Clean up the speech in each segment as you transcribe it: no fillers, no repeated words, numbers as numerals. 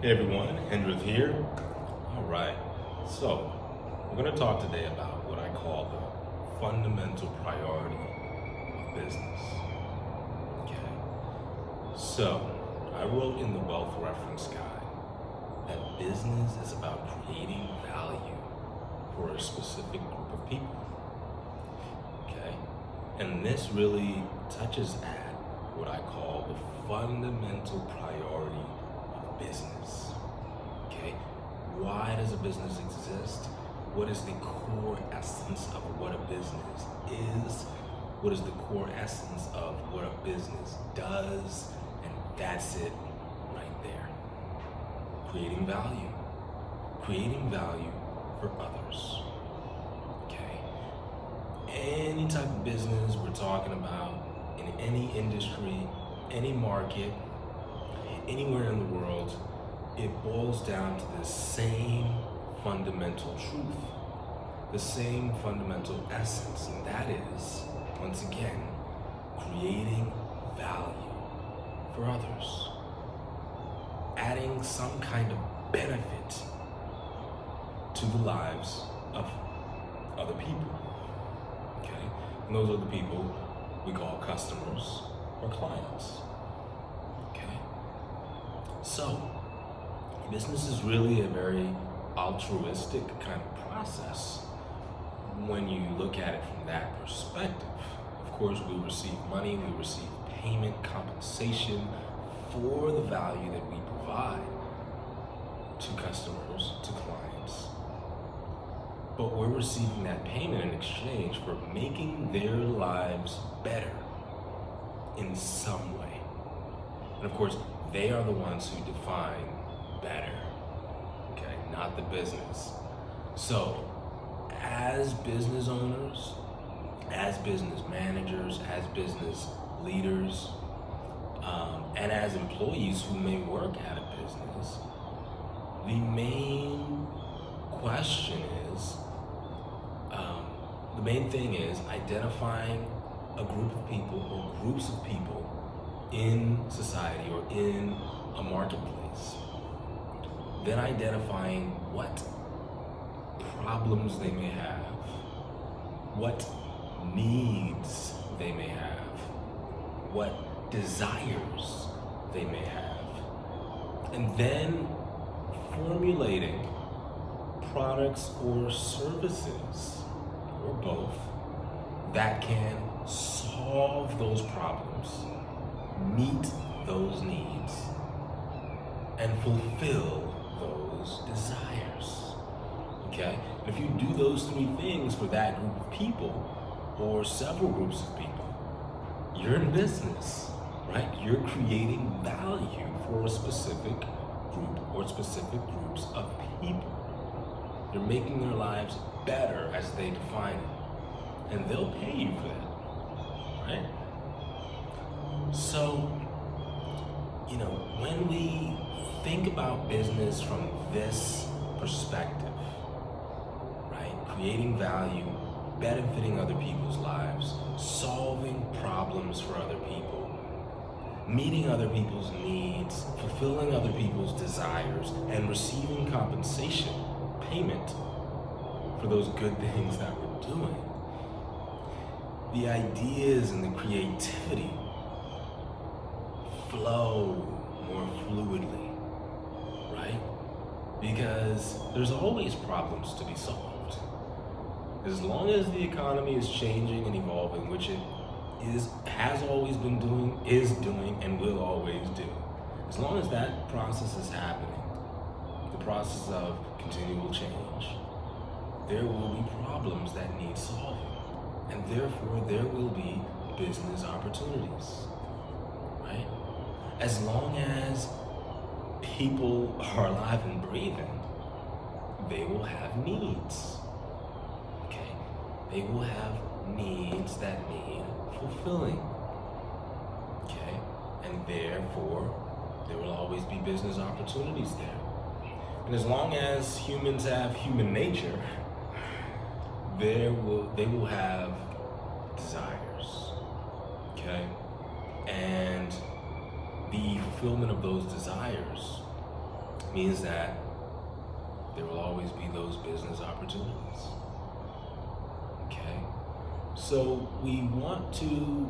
Hey everyone, Hendrith here. All right, so we're going to talk today about what I call the fundamental priority of business. Okay, so I wrote in the Wealth Reference Guide that business is about creating value for a specific group of people. Okay, and this really touches at what I call the fundamental priority of business. Okay, why does a business exist? What is the core essence of what a business is? What is the core essence of what a business does? And that's it right there. Creating value. Creating value for others. Okay. Any type of business we're talking about, in any industry, any market, anywhere in the world, it boils down to the same fundamental truth, the same fundamental essence, and that is, once again, creating value for others, adding some kind of benefit to the lives of other people. Okay, and those are the people we call customers or clients. Okay, so business is really a very altruistic kind of process when you look at it from that perspective. Of course, we receive money, we receive payment, compensation for the value that we provide to customers, to clients. But we're receiving that payment in exchange for making their lives better in some way. And of course, they are the ones who define better, okay, not the business. So, as business owners, as business managers, as business leaders, and as employees who may work at a business, the main question is, the main thing is identifying a group of people or groups of people in society or in a marketplace. Then identifying what problems they may have, what needs they may have, what desires they may have, and then formulating products or services, or both, that can solve those problems, meet those needs, and fulfill those desires. Okay? And if you do those three things for that group of people, or several groups of people, you're in business, right? You're creating value for a specific group or specific groups of people. You're making their lives better as they define it. And they'll pay you for that, right? So, when we think about business from this perspective, right? Creating value, benefiting other people's lives, solving problems for other people, meeting other people's needs, fulfilling other people's desires, and receiving compensation, payment for those good things that we're doing. The ideas and the creativity flow more fluidly, right? Because there's always problems to be solved. As long as the economy is changing and evolving, which it has always been doing, is doing, and will always do. As long as that process is happening, the process of continual change, there will be problems that need solving. And therefore, there will be business opportunities, right? As long as people are alive and breathing, they will have needs, okay? They will have needs that need fulfilling, okay? And therefore, there will always be business opportunities there. And as long as humans have human nature, they will have desires, okay? And the fulfillment of those desires means that there will always be those business opportunities. Okay? So we want to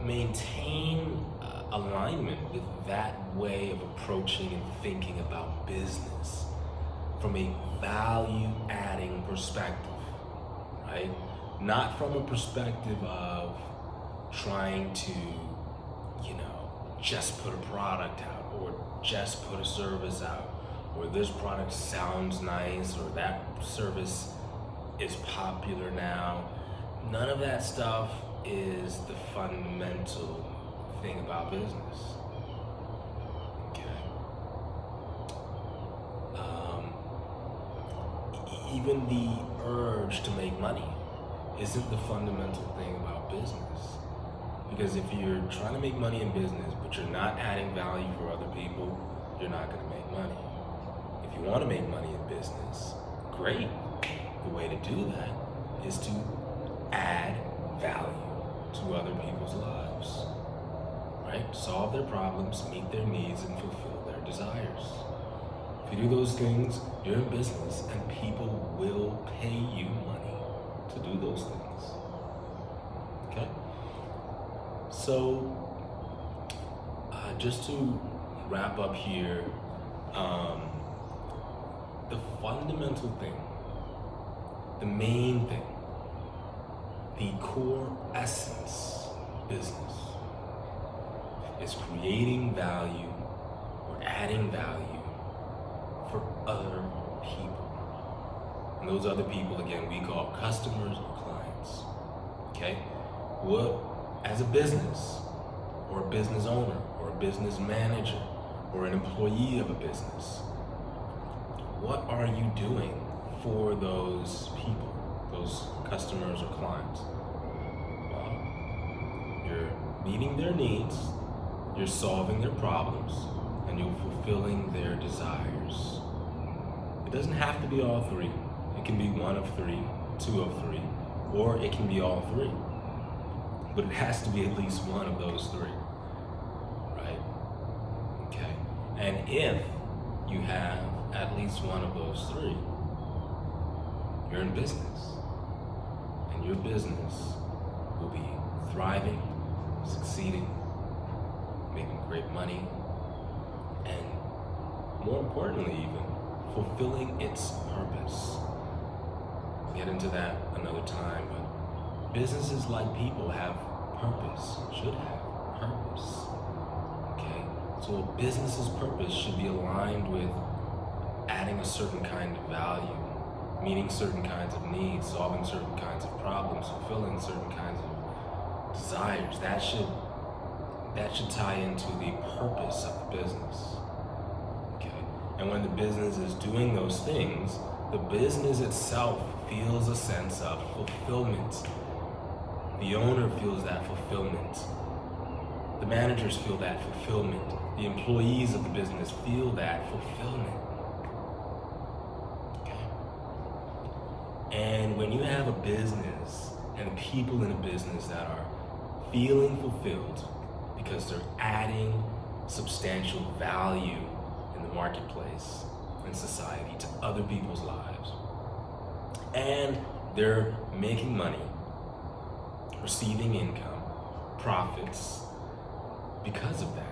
maintain alignment with that way of approaching and thinking about business from a value-adding perspective, right? Not from a perspective of trying to, just put a product out or just put a service out, or this product sounds nice or that service is popular now. None of that stuff is the fundamental thing about business. Okay. Even the urge to make money isn't the fundamental thing about business. Because if you're trying to make money in business, but you're not adding value for other people, you're not going to make money. If you want to make money in business, great. The way to do that is to add value to other people's lives, right? Solve their problems, meet their needs, and fulfill their desires. If you do those things, you're in business, and people will pay you money to do those things. Okay? So, just to wrap up here, the fundamental thing, the main thing, the core essence of business is creating value or adding value for other people. And those other people, again, we call customers or clients. Okay? What, as a business or a business owner or a business manager or an employee of a business, what are you doing for those people, those customers or clients? Well, you're meeting their needs, you're solving their problems, and you're fulfilling their desires. It doesn't have to be all three. It can be one of three, two of three, or it can be all three. But it has to be at least one of those three, right? Okay. And if you have at least one of those three, you're in business. And your business will be thriving, succeeding, making great money, and more importantly even, fulfilling its purpose. We'll get into that another time, but businesses, like people, have purpose, should have purpose. Okay? So a business's purpose should be aligned with adding a certain kind of value, meeting certain kinds of needs, solving certain kinds of problems, fulfilling certain kinds of desires. That should tie into the purpose of the business. Okay? And when the business is doing those things, the business itself feels a sense of fulfillment. The owner feels that fulfillment. The managers feel that fulfillment. The employees of the business feel that fulfillment. Okay? And when you have a business and people in a business that are feeling fulfilled because they're adding substantial value in the marketplace and society to other people's lives, and they're making money, receiving income, profits because of that,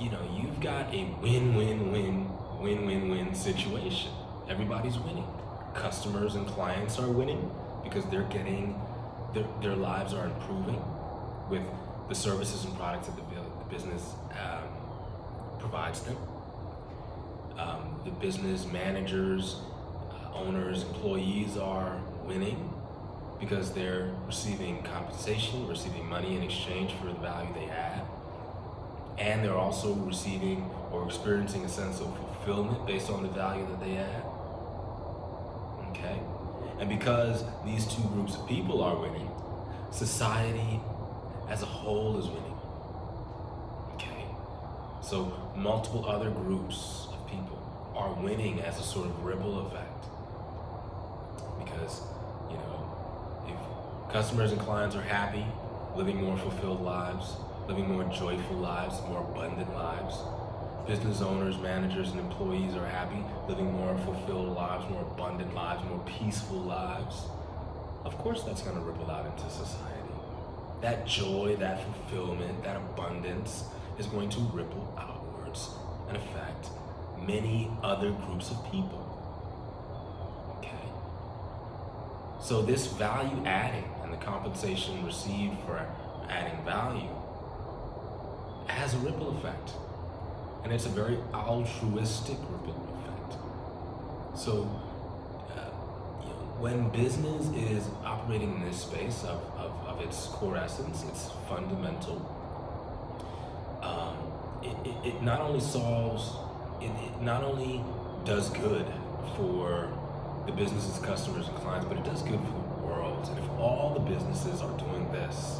you've got a win-win-win situation. Everybody's winning. Customers and clients are winning because they're getting, their lives are improving with the services and products that the business provides them. The business managers, owners, employees are winning because they're receiving compensation, receiving money in exchange for the value they add. And they're also receiving or experiencing a sense of fulfillment based on the value that they add. Okay? And because these two groups of people are winning, society as a whole is winning. Okay? So multiple other groups of people are winning as a sort of ripple effect. Because, if customers and clients are happy, living more fulfilled lives, living more joyful lives, more abundant lives, business owners, managers, and employees are happy, living more fulfilled lives, more abundant lives, more peaceful lives, of course that's going to ripple out into society. That joy, that fulfillment, that abundance is going to ripple outwards and affect many other groups of people. Okay? So this value adding and the compensation received for adding value has a ripple effect. And it's a very altruistic ripple effect. So when business is operating in this space of its core essence, its fundamental, it not only solves, it not only does good for the businesses, customers, and clients, but it does good for the world. And if all the businesses are doing this,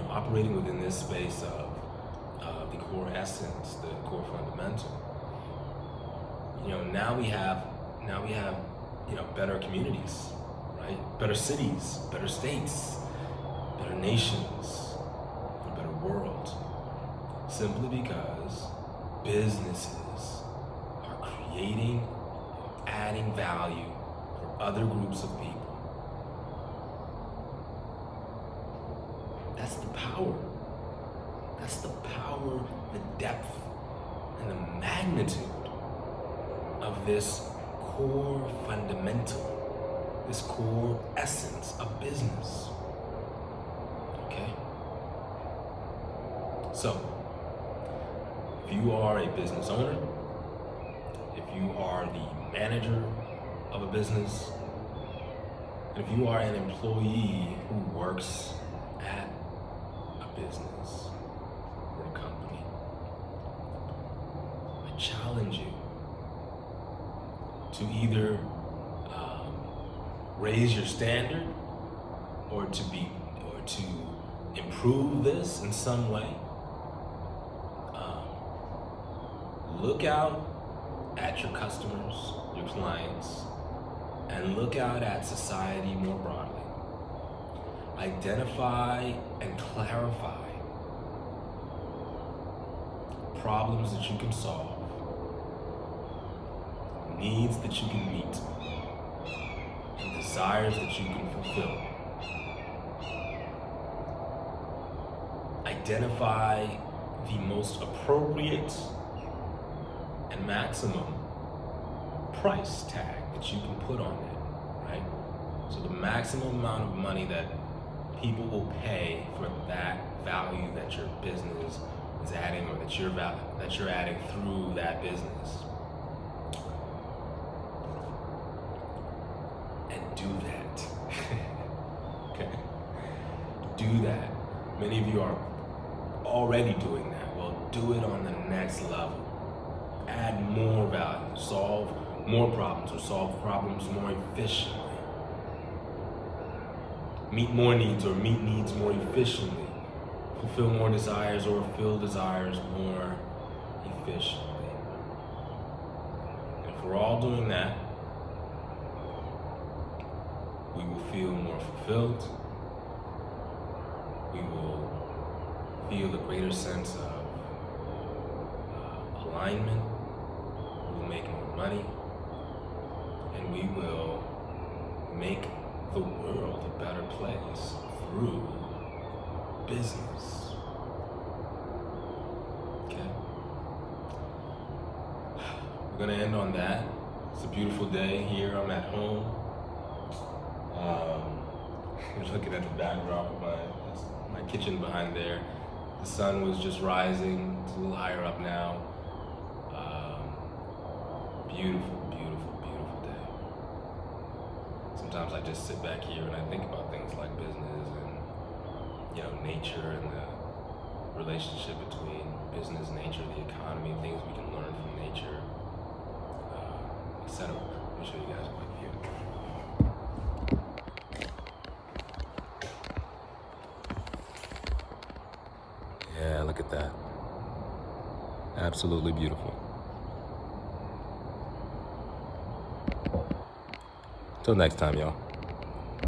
operating within this space of the core essence, the core fundamental, now we have better communities, right? Better cities, better states, better nations, a better world. Simply because businesses are creating, adding value for other groups of people. That's the power. That's the power, the depth, and the magnitude of this core fundamental, this core essence of business. Okay? So, if you are a business owner, if you are the manager of a business, and if you are an employee who works at a business or a company, I challenge you to either raise your standard or to improve this in some way. Look out at your customers, your clients, and look out at society more broadly. Identify and clarify problems that you can solve, needs that you can meet, and desires that you can fulfill. Identify the most appropriate and maximum price tag that you can put on it, right? So the maximum amount of money that people will pay for that value that your business is adding, or that you're adding through that business. And do that. Okay? Do that. Many of you are already doing that. Well, do it on the next level. Add more value, solve more problems, or solve problems more efficiently. Meet more needs, or meet needs more efficiently. Fulfill more desires, or fulfill desires more efficiently. And if we're all doing that, we will feel more fulfilled. We will feel a greater sense of alignment. We will make more money. And we will make the world a better place through business. Okay? We're gonna end on that. It's a beautiful day here. I'm at home. I'm looking at the backdrop of my kitchen behind there. The sun was just rising. It's a little higher up now. Beautiful, beautiful, beautiful day. Sometimes I just sit back here and I think about things like business and, nature, and the relationship between business, nature, the economy, things we can learn from nature, etc. Let me show you guys a quick view. Yeah, look at that. Absolutely beautiful. Till next time, y'all.